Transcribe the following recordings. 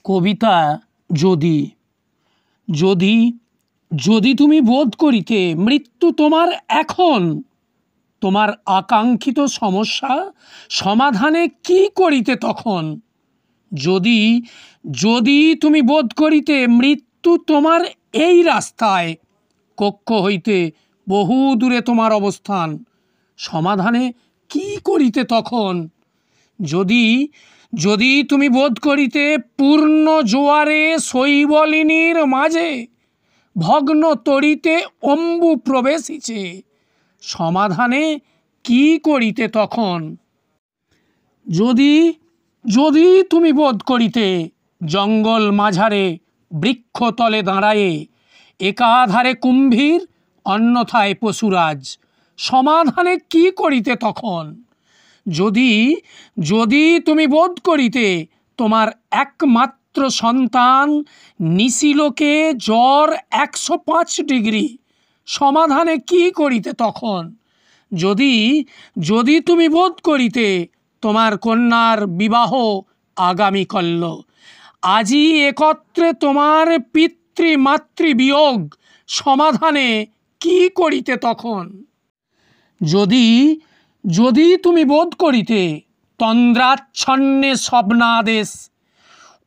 কবিতা যদি যদি যদি তুমি বোধ করিতে মৃত্যু তোমার এখন, তোমার আকাঙ্ক্ষিত সমস্যা সমাধানে কি করিতে তখন? যদি যদি তুমি বোধ করিতে মৃত্যু তোমার এই রাস্তায়, কক্ষ হইতে বহু দূরে তোমার অবস্থান, সমাধানে কি করিতে তখন? যদি যদি তুমি বোধ করিতে পূর্ণ জোয়ারে শৈবলিনীর মাঝে ভগ্ন তরিতে অম্বু প্রবেশিছে, সমাধানে কি করিতে তখন? যদি যদি তুমি বোধ করিতে জঙ্গল মাঝারে বৃক্ষতলে দাঁড়ায়ে একাধারে কুম্ভীর অন্যথায় পশুরাজ, সমাধানে কি করিতে তখন? যদি যদি তুমি বোধ করিতে তোমার একমাত্র সন্তান নিশিলোকে জ্বর 105 ডিগ্রি, সমাধানে কি করিতে তখন? যদি যদি তুমি বোধ করিতে তোমার কন্যার বিবাহ আগামীকল্য, আজই একত্রে তোমার পিতৃমাতৃ বিয়োগ, সমাধানে কি করিতে তখন? যদি যদি তুমি বোধ করিতে তন্দ্রাচ্ছন্নে স্বপ্নাদেশ,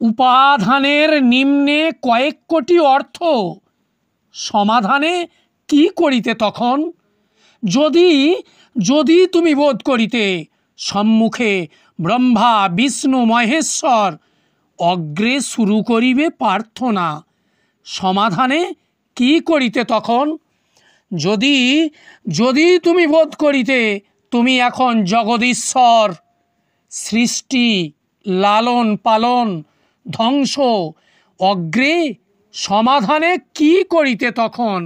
উপাধানের নিম্নে কয়েক কোটি অর্থ, সমাধানে কি করিতে তখন? যদি যদি তুমি বোধ করিতে সম্মুখে ব্রহ্মা বিষ্ণু মহেশ্বর, অগ্রে শুরু করিবে প্রার্থনা, সমাধানে কি করিতে তখন? যদি যদি তুমি বোধ করিতে তুমি এখন জগদীশ্বর, সৃষ্টি লালন পালন ধ্বংস অগ্রে, সমাধানে কি করিতে তখন?